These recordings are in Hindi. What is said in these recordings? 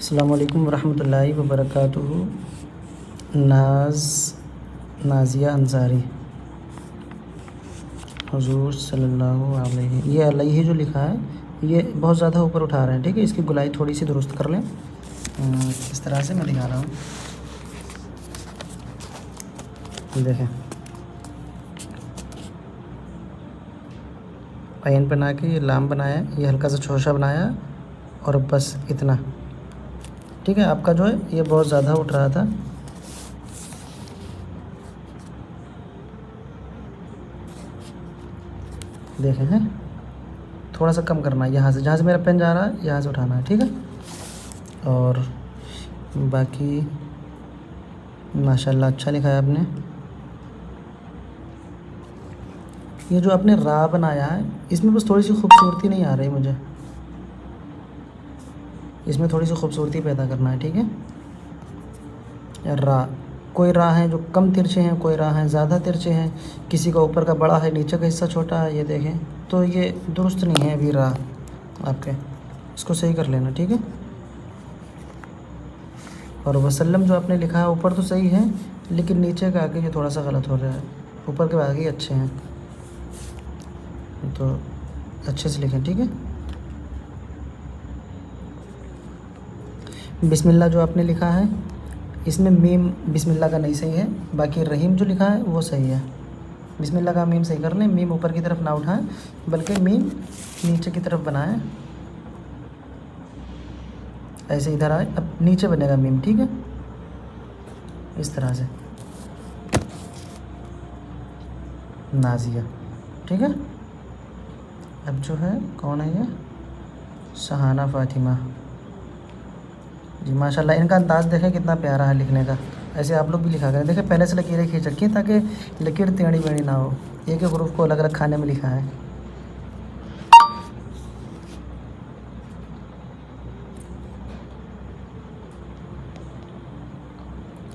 अस्सलामुअलैकुम वरहमतुल्लाहि वबरकातुहू। नाज़िया अंसारी हुज़ूर सल्लल्लाहु अलैहि, ये अलैहि जो लिखा है ये बहुत ज़्यादा ऊपर उठा रहे हैं, ठीक है। इसकी गुलाई थोड़ी सी दुरुस्त कर लें। इस तरह से मैं दिखा रहा हूँ, देखें। आयन बना के ये लाम बनाया, ये हल्का सा छोशा बनाया और बस इतना, ठीक है। आपका जो है ये बहुत ज़्यादा उठ रहा था। देखें हैं, थोड़ा सा कम करना है, यहाँ से जहाँ से मेरा पेन जा रहा है यहाँ से उठाना है, ठीक है। और बाकी माशाल्लाह अच्छा लिखा है आपने। ये जो आपने रा बनाया है इसमें बस थोड़ी सी खूबसूरती नहीं आ रही मुझे, इसमें थोड़ी सी खूबसूरती पैदा करना है, ठीक है। रा, कोई रा हैं जो कम तिरछे हैं, कोई रा हैं ज़्यादा तिरछे हैं, किसी का ऊपर का बड़ा है नीचे का हिस्सा छोटा है, ये देखें। तो ये दुरुस्त नहीं है अभी रा आपके, इसको सही कर लेना, ठीक है। और वसल्लम जो आपने लिखा है ऊपर तो सही है, लेकिन नीचे का आगे ये थोड़ा सा गलत हो रहा है। ऊपर के आगे अच्छे हैं, तो अच्छे से लिखें, ठीक है। बिस्मिल्लाह जो आपने लिखा है इसमें मीम बिस्मिल्लाह का नहीं सही है, बाकी रहीम जो लिखा है वो सही है। बिस्मिल्लाह का मीम सही कर लें, मीम ऊपर की तरफ ना उठाएं बल्कि मीम नीचे की तरफ बनाएं, ऐसे इधर आए, अब नीचे बनेगा मीम, ठीक है, इस तरह से। नाज़िया, ठीक है। अब जो है कौन है ये, सहाना फ़ातिमा जी, माशाल्लाह। इनका अंदाज़ देखें कितना प्यारा है लिखने का। ऐसे आप लोग भी लिखा करें, देखें पहले से लकीरें खींच रखी हैं ताकि लकीर टेढ़ी मेढ़ी ना हो। एक एक हरूफ को अलग अलग खाने में लिखा है।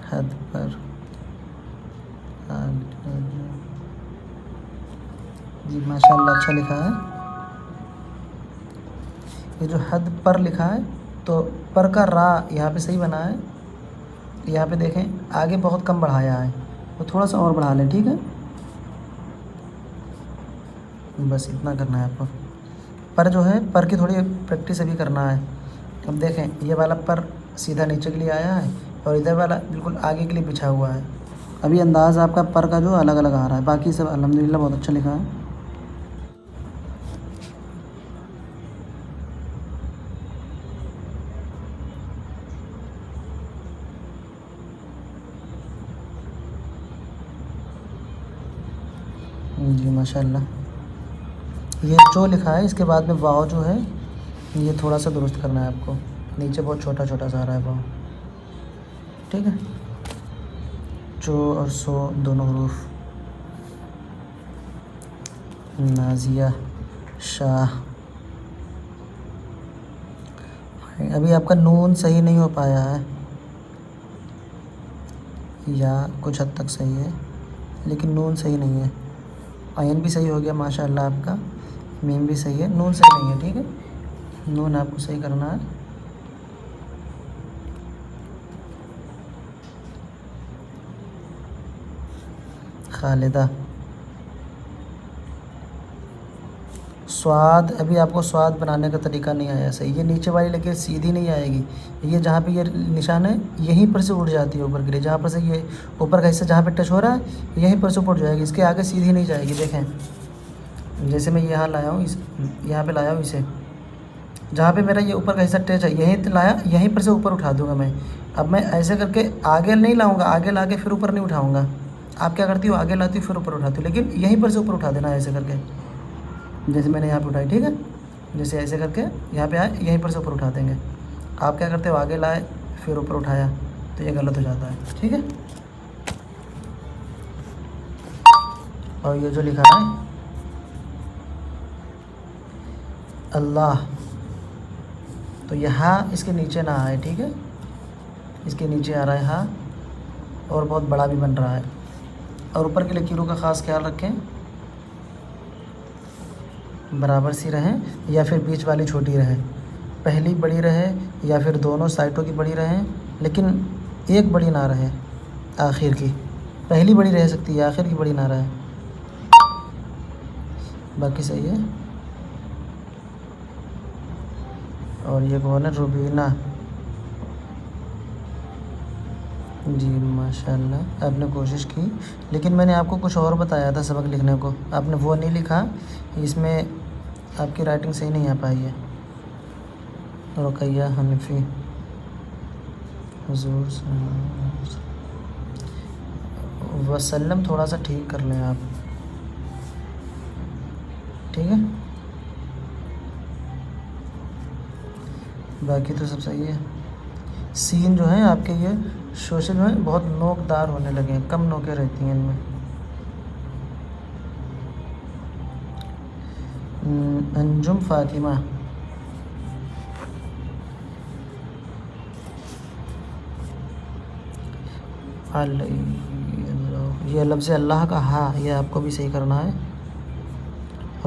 हद पर जी, माशाल्लाह अच्छा लिखा है। ये जो हद पर लिखा है तो पर का रा यहाँ पे सही बना है, यहाँ पे देखें आगे बहुत कम बढ़ाया है, तो थोड़ा सा और बढ़ा लें, ठीक है। बस इतना करना है आपको। पर जो है पर की थोड़ी प्रैक्टिस अभी करना है। अब देखें ये वाला पर सीधा नीचे के लिए आया है और इधर वाला बिल्कुल आगे के लिए बिछा हुआ है। अभी अंदाज़ आपका पर का जो अलग अलग आ रहा है, बाकी सब अल्हम्दुलिल्लाह बहुत अच्छा लिखा है। जी माशाल्लाह। ये जो लिखा है इसके बाद में वाव जो है ये थोड़ा सा दुरुस्त करना है आपको, नीचे बहुत छोटा छोटा सा आ रहा है वाव, ठीक है। जो और सो दोनों हरूफ। नाज़िया शाह, अभी आपका नून सही नहीं हो पाया है, या कुछ हद तक सही है लेकिन नून सही नहीं है। आयन भी सही हो गया माशाल्लाह आपका, मीम भी सही है, नून सही नहीं है, ठीक है। नून आपको सही करना है। खालिदा, स्वाद, अभी आपको स्वाद बनाने का तरीका नहीं आया सही। ये नीचे वाली लकीर सीधी नहीं आएगी, ये जहाँ पे ये निशान है यहीं पर से उड़ जाती है ऊपर के लिए, जहाँ पर से ये ऊपर का हिस्सा जहाँ पे टच हो रहा है यहीं पर से ऊपर जाएगी, इसके आगे सीधी नहीं जाएगी। देखें जैसे मैं यहाँ लाया हूँ, इस यहाँ पे लाया हूँ इसे, जहाँ पे मेरा ये ऊपर का हिस्सा टच है यहीं लाया, यहीं पर से ऊपर उठा दूँगा मैं। अब मैं ऐसे करके आगे नहीं लाऊँगा, आगे ला के फिर ऊपर नहीं उठाऊँगा। आप क्या करती हो, आगे लाती हो फिर ऊपर उठाती हो, लेकिन यहीं पर से ऊपर उठा देना ऐसे करके, जैसे मैंने यहाँ पे उठाई, ठीक है। जैसे ऐसे करके यहाँ पे आए यहीं पर से ऊपर उठा देंगे। आप क्या करते हो, आगे लाए फिर ऊपर उठाया, तो ये गलत हो जाता है, ठीक है। और ये जो लिखा है अल्लाह, तो यहाँ इसके नीचे ना आए, ठीक है। इसके नीचे आ रहा है हाँ, और बहुत बड़ा भी बन रहा है। और ऊपर की लकीरों का ख़ास ख्याल रखें, बराबर सी रहें या फिर बीच वाली छोटी रहे, पहली बड़ी रहे या फिर दोनों साइडों की बड़ी रहें, लेकिन एक बड़ी ना रहे आखिर की। पहली बड़ी रह सकती है, आखिर की बड़ी ना रहे। बाकी सही है। और ये कौन है? रुबीना जी, माशाल्लाह आपने कोशिश की, लेकिन मैंने आपको कुछ और बताया था सबक लिखने को, आपने वो नहीं लिखा, इसमें आपकी राइटिंग सही नहीं आ पाई है। रुकैया हनफी, हुजूर वसल्लम थोड़ा सा ठीक कर लें आप, ठीक है। बाकी तो सब सही है। सीन जो है आपके ये सोशल में बहुत नोकदार होने लगे हैं, कम नोकें रहती हैं इनमें। अंजुम फ़ातिमा, ये लफ्ज़ अल्लाह का हाँ, ये आपको भी सही करना है।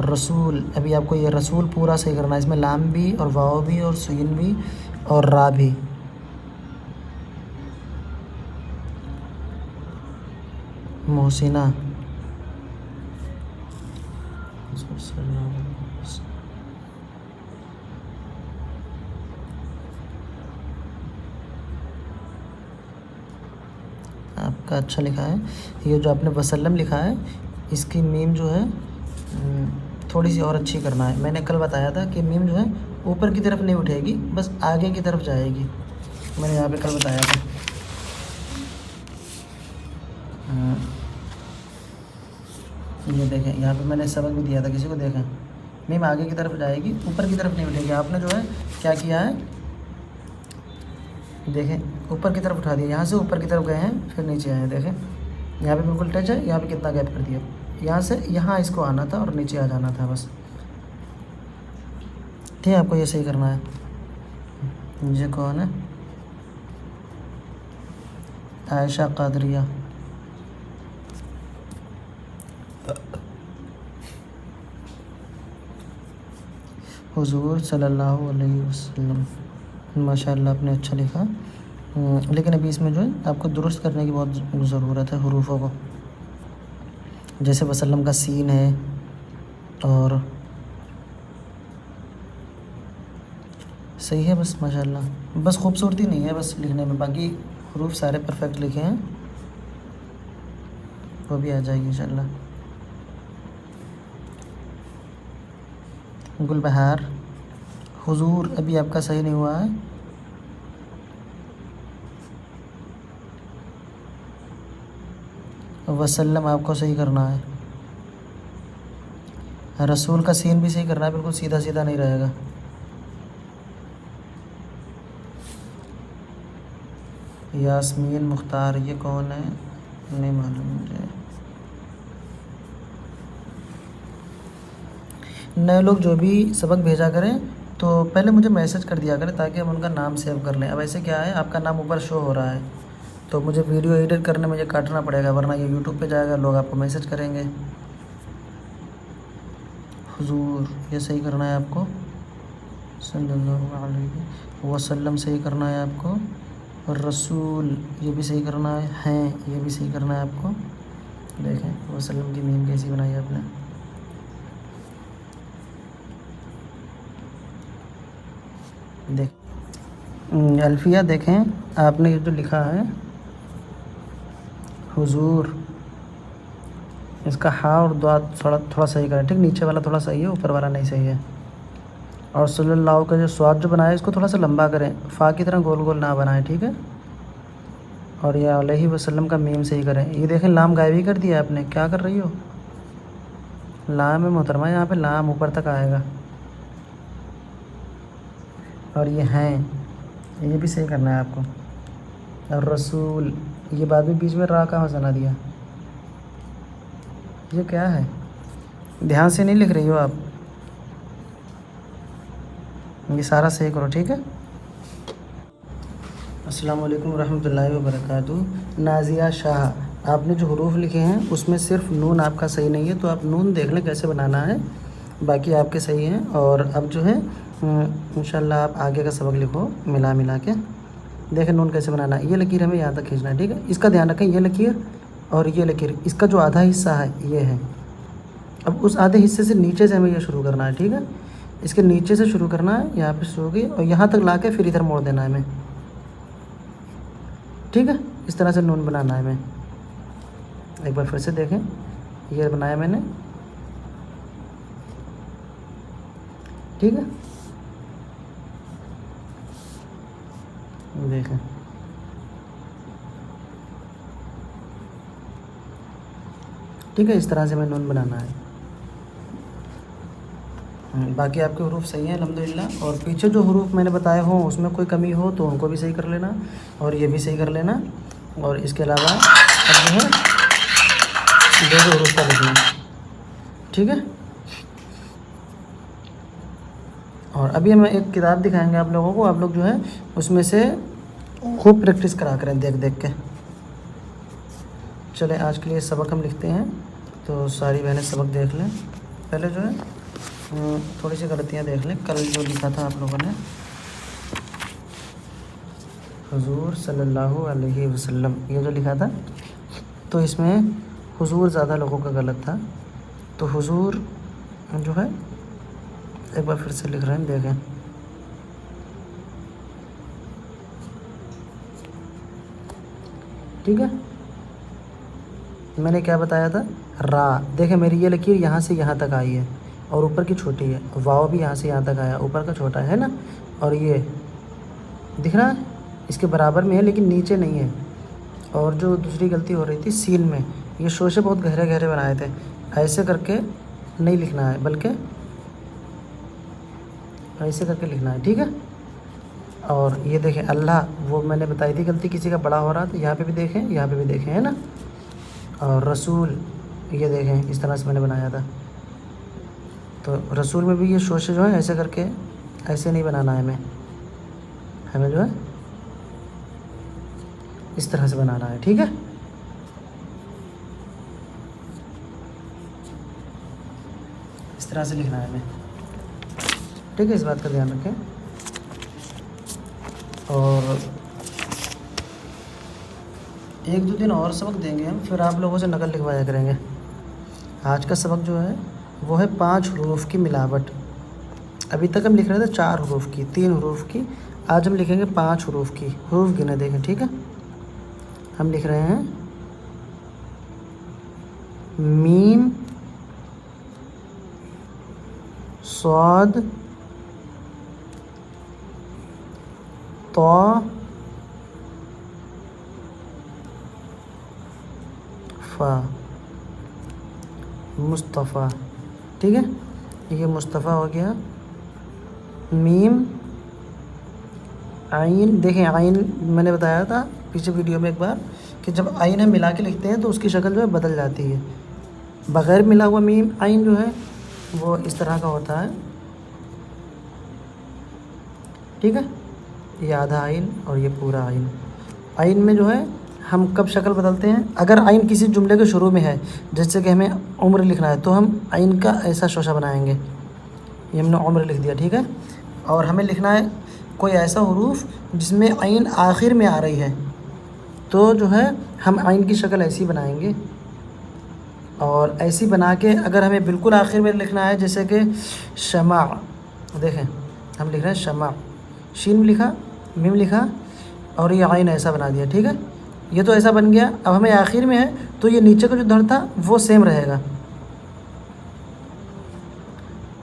रसूल, अभी आपको ये रसूल पूरा सही करना है, इसमें लाम भी और वाव भी और सीन भी और रा भी। मोहसिना, आपका अच्छा लिखा है। ये जो आपने वसल्लम लिखा है, इसकी मीम जो है थोड़ी सी और अच्छी करना है। मैंने कल बताया था कि मीम जो है ऊपर की तरफ नहीं उठेगी, बस आगे की तरफ जाएगी, मैंने यहाँ पे कल बताया था। ये देखें, यहाँ पे मैंने सबक भी दिया था किसी को, देखें मीम आगे की तरफ जाएगी, ऊपर की तरफ नहीं उठेगी। आपने जो है क्या किया है, देखें ऊपर की तरफ उठा दिया, यहाँ से ऊपर की तरफ गए हैं फिर नीचे आए हैं, देखें यहाँ पे बिल्कुल टच है, यहाँ पे कितना गैप कर दिया, यहाँ से यहाँ इसको आना था और नीचे आ जाना था बस। ठीक है, आपको ये सही करना है। ये कौन है? आयशा कादरिया, हुजूर सल्लल्लाहु अलैहि वसल्लम, माशाल्लाह आपने अच्छा लिखा। लेकिन अभी इसमें जो है आपको दुरुस्त करने की बहुत ज़रूरत है हुरूफ़ों को। जैसे वसल्लम का सीन है, और सही है बस माशाल्लाह, बस खूबसूरती नहीं है बस लिखने में, बाकी हुरूफ सारे परफेक्ट लिखे हैं, वो भी आ जाएगी इंशाल्लाह। गुलबहार, हुजूर अभी आपका सही नहीं हुआ है। वसल्लम आपको सही करना है। रसूल का सीन भी सही करना है, बिल्कुल सीधा सीधा नहीं रहेगा। यास्मीन मुख्तार, ये कौन है? नहीं मालूम मुझे। नए लोग जो भी सबक भेजा करें तो पहले मुझे मैसेज कर दिया करें, ताकि हम उनका नाम सेव कर लें। अब ऐसे क्या है, आपका नाम ऊपर शो हो रहा है, तो मुझे वीडियो एडिट करने में मुझे काटना पड़ेगा, वरना ये यूट्यूब पे जाएगा, लोग आपको मैसेज करेंगे। हुजूर ये सही करना है आपको, सल्लल्लाहु अलैहि वसल्लम सही करना है आपको, और रसूल ये भी सही करना है, हैं ये भी सही करना है आपको। देखें वसल्लम की मीम कैसी बनाई है आपने। देख अल्फिया, देखें आपने ये जो लिखा है हुजूर, इसका हा और दुआ थोड़ा थोड़ा सही करें, ठीक। नीचे वाला थोड़ा सही है, ऊपर वाला नहीं सही है। और सल्लल्लाहु का जो स्वाद जो बनाया है, इसको थोड़ा सा लंबा करें, फ़ा की तरह गोल गोल ना बनाएं, ठीक है। और ये अलैहि वसल्लम का मीम सही करें। ये देखें लाम गायब ही कर दिया आपने, क्या कर रही हो? लाम है मोहतरमा, यहाँ पे लाम ऊपर तक आएगा। और ये हैं, ये भी सही करना है आपको। और रसूल, ये बाद में बीच में रा कहाँ सना दिया, ये क्या है? ध्यान से नहीं लिख रही हो आप, ये सारा सही करो, ठीक है। अस्सलाम वालेकुम रहमतुल्लाहि व बरकातुहू। नाज़िया शाह, आपने जो हुरूफ लिखे हैं उसमें सिर्फ नून आपका सही नहीं है, तो आप नून देख लें कैसे बनाना है, बाकी आपके सही हैं। और अब जो है इंशाल्लाह आप आगे का सबक लिखो मिला मिला के। देखें नून कैसे बनाना है। ये लकीर हमें यहाँ तक खींचना है, ठीक है। इसका ध्यान रखें, ये लकीर और ये लकीर, इसका जो आधा हिस्सा है ये है। अब उस आधे हिस्से से नीचे से हमें ये शुरू करना है, ठीक है। इसके नीचे से शुरू करना है, यहाँ पे शुरू की और यहाँ तक ला के फिर इधर मोड़ देना है हमें, ठीक है। इस तरह से नून बनाना है हमें। एक बार फिर से देखें, ये बनाया मैंने, ठीक है। देखें ठीक है, इस तरह से हमें नून बनाना है। बाकी आपके हरूफ सही हैं अल्हम्दुलिल्लाह। और पीछे जो हरूफ मैंने बताए हों उसमें कोई कमी हो तो उनको भी सही कर लेना और ये भी सही कर लेना। और इसके अलावा अब जो है दो हरूफ का लिखना, ठीक है। और अभी हम एक किताब दिखाएंगे आप लोगों को, आप लोग जो है उसमें से खूब प्रैक्टिस करा करें देख देख के। चले आज के लिए सबक हम लिखते हैं, तो सारी बहनें सबक देख लें। पहले जो है थोड़ी सी गलतियां देख लें। कल जो लिखा था आप लोगों ने हुजूर सल्लल्लाहु अलैहि वसल्लम, ये जो लिखा था तो इसमें हुजूर ज़्यादा लोगों का गलत था। तो हुजूर जो है एक बार फिर से लिख रहे हैं, देखें। ठीक है, मैंने क्या बताया था, रा। देखें मेरी ये लकीर यहाँ से यहाँ तक आई है और ऊपर की छोटी है। वाव भी यहाँ से यहाँ तक आया, ऊपर का छोटा है ना। और ये दिख रहा है इसके बराबर में है लेकिन नीचे नहीं है। और जो दूसरी गलती हो रही थी सीन में, ये शोशे बहुत गहरे गहरे बनाए थे। ऐसे करके नहीं लिखना है बल्कि ऐसे करके लिखना है, ठीक है। और ये देखें अल्लाह, वो मैंने बताई थी गलती, किसी का बड़ा हो रहा था, यहाँ पे भी देखें यहाँ पे भी देखें, है ना। और रसूल, ये देखें इस तरह से मैंने बनाया था। तो रसूल में भी ये शोशे जो है ऐसे करके, ऐसे नहीं बनाना है हमें जो है इस तरह से बनाना है, ठीक है। इस तरह से लिखना है हमें, ठीक है। इस बात का ध्यान रखें। और एक दो दिन और सबक देंगे हम, फिर आप लोगों से नकल लिखवाया करेंगे। आज का सबक जो है वो है 5 हरूफ की मिलावट। अभी तक हम लिख रहे थे 4 हरूफ की, 3 हरूफ की। आज हम लिखेंगे 5 हरूफ की। हरूफ गिने देखें, ठीक है। हम लिख रहे हैं मीम, स्वाद, तो, फा, मुस्तफ़ा, ठीक है। ये मुस्तफ़ा हो गया। मीम, आइन, देखें आइन मैंने बताया था पीछे वीडियो में एक बार कि जब आइन हम मिला के लिखते हैं तो उसकी शक्ल जो है बदल जाती है। बग़ैर मिला हुआ मीम आइन जो है वो इस तरह का होता है, ठीक है। ये आधा आइन और ये पूरा आइन। आइन में जो है हम कब शक्ल बदलते हैं, अगर आइन किसी जुमले के शुरू में है, जैसे कि हमें उम्र लिखना है तो हम आइन का ऐसा शोशा बनाएंगे। ये हमने उम्र लिख दिया, ठीक है। और हमें लिखना है कोई ऐसा हरूफ जिसमें आइन आखिर में आ रही है, तो जो है हम आइन की शक्ल ऐसी बनाएंगे। और ऐसी बना के अगर हमें बिल्कुल आखिर में लिखना है, जैसे कि शमा, देखें हम लिख रहे हैं शमा, शीन लिखा, मीम लिखा और ये आइन ऐसा बना दिया, ठीक है। ये तो ऐसा बन गया। अब हमें आखिर में है तो ये नीचे का जो धड़ था वो सेम रहेगा,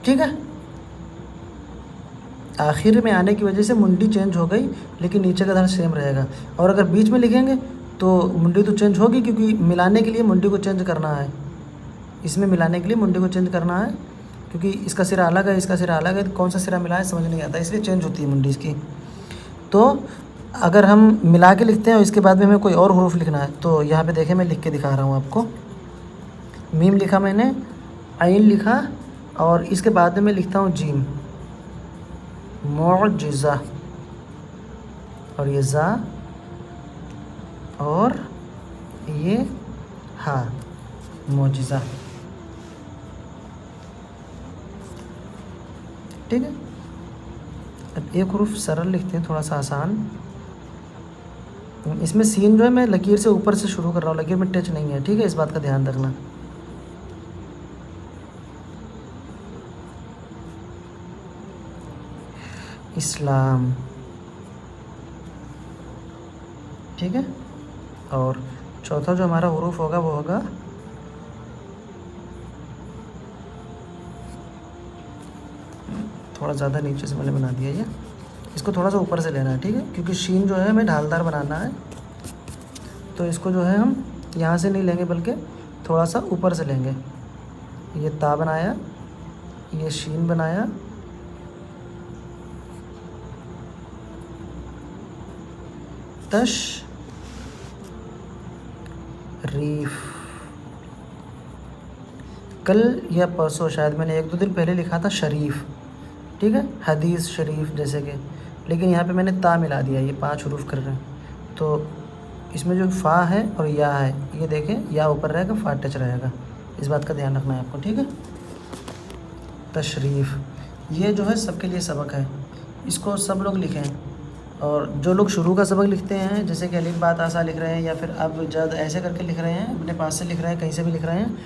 ठीक है। आखिर में आने की वजह से मुंडी चेंज हो गई लेकिन नीचे का धड़ सेम रहेगा। और अगर बीच में लिखेंगे तो मुंडी तो चेंज होगी, क्योंकि मिलाने के लिए मुंडी को चेंज करना है। इसमें मिलाने के लिए मुंडी को चेंज करना है, क्योंकि इसका सिरा अलग है, इसका सिरा अलग है, तो कौन सा सिरा मिला है समझ नहीं आता, इसलिए चेंज होती है मुंडी इसकी। तो अगर हम मिला के लिखते हैं और इसके बाद में हमें कोई और हरूफ लिखना है, तो यहाँ पे देखें मैं लिख के दिखा रहा हूँ आपको। मीम लिखा मैंने, आइन लिखा और इसके बाद में मैं लिखता हूँ जीम, मुअज्जिज़ा, और ये ज़ा और ये हा, मुअज्जिज़ा, ठीक है। अब एक हरूफ सरल लिखते हैं, थोड़ा सा आसान। इसमें सीन जो है मैं लकीर से ऊपर से शुरू कर रहा हूँ, लकीर में टच नहीं है, ठीक है, इस बात का ध्यान रखना। इस्लाम, ठीक है। और चौथा जो हमारा हरूफ होगा वो होगा थोड़ा ज़्यादा नीचे से मैंने बना दिया ये, इसको थोड़ा सा ऊपर से लेना है, ठीक है, क्योंकि शीन जो है हमें ढालदार बनाना है। तो इसको जो है हम यहाँ से नहीं लेंगे बल्कि थोड़ा सा ऊपर से लेंगे। ये ता बनाया, ये शीन बनाया, तश रीफ। कल या परसों शायद मैंने 1-2 दिन पहले लिखा था शरीफ, ठीक है, हदीस शरीफ जैसे कि, लेकिन यहाँ पे मैंने ता मिला दिया, ये 5 हरूफ कर रहे हैं। तो इसमें जो फ़ा है और या है, ये देखें, या ऊपर रहेगा, फ़ा टच रहेगा, इस बात का ध्यान रखना है आपको, ठीक है। तशरीफ़, ये जो है सबके लिए सबक है, इसको सब लोग लिखें। और जो लोग शुरू का सबक लिखते हैं, जैसे कि अलिफ बात आसा लिख रहे हैं या फिर अब जद ऐसे करके लिख रहे हैं, अपने पास से लिख रहे हैं, कहीं से भी लिख रहे हैं,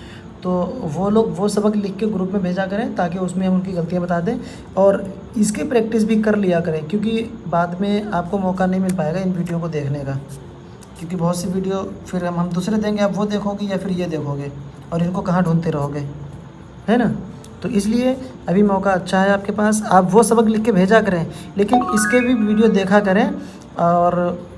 तो वो लोग वो सबक लिख के ग्रुप में भेजा करें ताकि उसमें हम उनकी गलतियाँ बता दें और इसकी प्रैक्टिस भी कर लिया करें, क्योंकि बाद में आपको मौका नहीं मिल पाएगा इन वीडियो को देखने का, क्योंकि बहुत सी वीडियो फिर हम दूसरे देंगे, आप वो देखोगे या फिर ये देखोगे और इनको कहाँ ढूंढते रहोगे, है ना। तो इसलिए अभी मौका अच्छा है आपके पास, आप वो सबक लिख के भेजा करें, लेकिन इसके भी वीडियो देखा करें और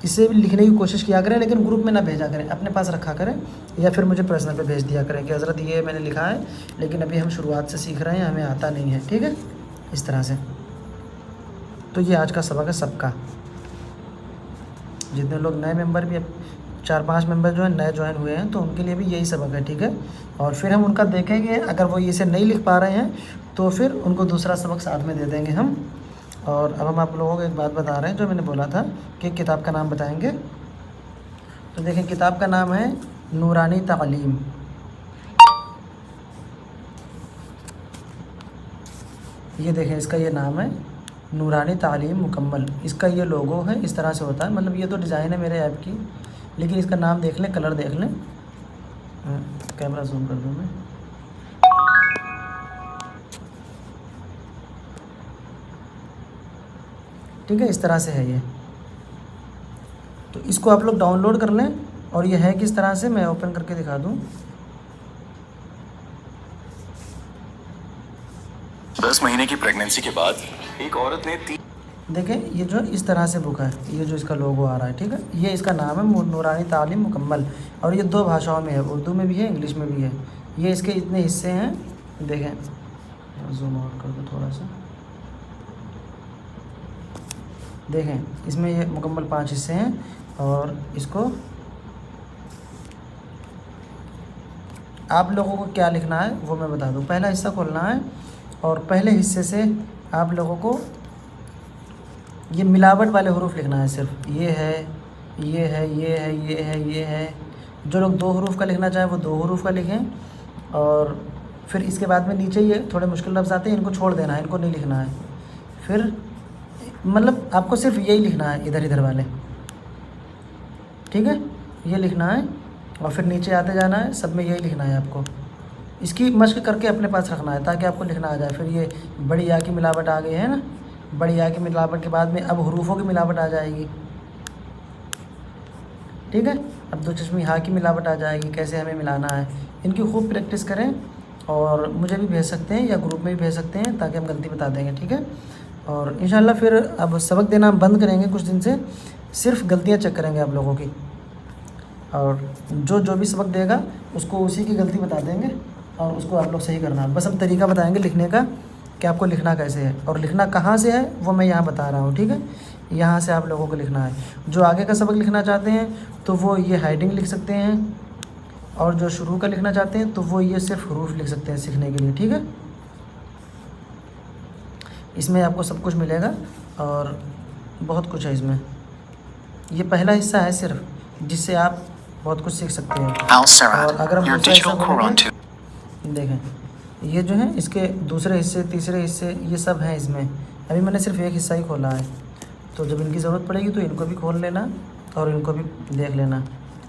इसे भी लिखने की कोशिश किया करें, लेकिन ग्रुप में ना भेजा करें, अपने पास रखा करें या फिर मुझे पर्सनल पे भेज दिया करें कि हज़रत ये मैंने लिखा है, लेकिन अभी हम शुरुआत से सीख रहे हैं, हमें आता नहीं है, ठीक है, इस तरह से। तो ये आज का सबक है सबका। जितने लोग नए मेंबर भी, 4-5 मेंबर जो है नए ज्वाइन हुए हैं, तो उनके लिए भी यही सबक है, ठीक है। और फिर हम उनका देखेंगे, अगर वो इसे नहीं लिख पा रहे हैं तो फिर उनको दूसरा सबक साथ में दे देंगे हम। और अब हम आप लोगों को एक बात बता रहे हैं जो मैंने बोला था कि किताब का नाम बताएंगे। तो देखें, किताब का नाम है नूरानी तालीम। ये देखें, इसका ये नाम है नूरानी तालीम मुकम्मल। इसका ये लोगो है, इस तरह से होता है, मतलब ये तो डिज़ाइन है मेरे ऐप की, लेकिन इसका नाम देख लें, कलर देख लें। कैमरा जूम कर दूँ मैं, ठीक है, इस तरह से है ये। तो इसको आप लोग डाउनलोड कर लें। और ये है किस तरह से, मैं ओपन करके दिखा दूँ। 10 महीने की प्रेगनेंसी के बाद एक औरत ने देखें, ये जो इस तरह से बुक है, ये जो इसका लोगो आ रहा है, ठीक है, ये इसका नाम है नूरानी तालीम मुकम्मल। और ये 2 भाषाओं में है, उर्दू में भी है, इंग्लिश में भी है। ये इसके इतने हिस्से हैं, देखें, जूम आउट कर दो थोड़ा सा, देखें, इसमें ये मुकम्मल 5 हिस्से हैं। और इसको आप लोगों को क्या लिखना है वो मैं बता दूं। पहला हिस्सा खोलना है और पहले हिस्से से आप लोगों को ये मिलावट वाले हरूफ लिखना है, सिर्फ ये है, ये है, ये है, ये है, ये है। जो लोग 2 हरूफ का लिखना चाहें वो 2 हरूफ का लिखें। और फिर इसके बाद में नीचे ये थोड़े मुश्किल लफ्ज़ आते हैं, इनको छोड़ देना है, इनको नहीं लिखना है। फिर मतलब आपको सिर्फ यही लिखना है, इधर इधर वाले, ठीक है, ये लिखना है। और फिर नीचे आते जाना है, सब में यही लिखना है आपको। इसकी मश्क करके अपने पास रखना है ताकि आपको लिखना आ जाए। फिर ये बड़ी या की मिलावट आ गई है ना, बड़ी या की मिलावट के बाद में अब हरूफों की मिलावट आ जाएगी, ठीक है। अब 2 चश्मी हा की मिलावट आ जाएगी, कैसे हमें मिलाना है। इनकी खूब प्रैक्टिस करें और मुझे भी भेज सकते हैं या ग्रुप में भी भेज सकते हैं ताकि हम गलती बता देंगे, ठीक है। और इंशाल्लाह फिर अब सबक देना हम बंद करेंगे कुछ दिन से, सिर्फ गलतियाँ चेक करेंगे आप लोगों की। और जो भी सबक देगा उसको उसी की गलती बता देंगे और उसको आप लोग सही करना। बस हम तरीका बताएंगे लिखने का कि आपको लिखना कैसे है और लिखना कहाँ से है वो मैं यहाँ बता रहा हूँ, ठीक है। यहाँ से आप लोगों को लिखना है। जो आगे का सबक लिखना चाहते हैं तो वो ये हेडिंग लिख सकते हैं, और जो शुरू का लिखना चाहते हैं तो वो ये सिर्फ हरूफ लिख सकते हैं सीखने के लिए, ठीक है। इसमें आपको सब कुछ मिलेगा और बहुत कुछ है इसमें। ये पहला हिस्सा है सिर्फ, जिससे आप बहुत कुछ सीख सकते हैं। और अगर हम दूसरा हिस्सा खोलेंगे, देखें, ये जो है इसके दूसरे हिस्से, तीसरे हिस्से, ये सब हैं इसमें। अभी मैंने सिर्फ एक हिस्सा ही खोला है, तो जब इनकी ज़रूरत पड़ेगी तो इनको भी खोल लेना और इनको भी देख लेना।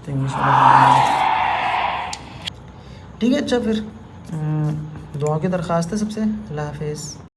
तो इंग्लिश वाला ठीक है। अच्छा फिर दुआ की दरख्वास्त है सबसे। अल्लाह हाफिज़।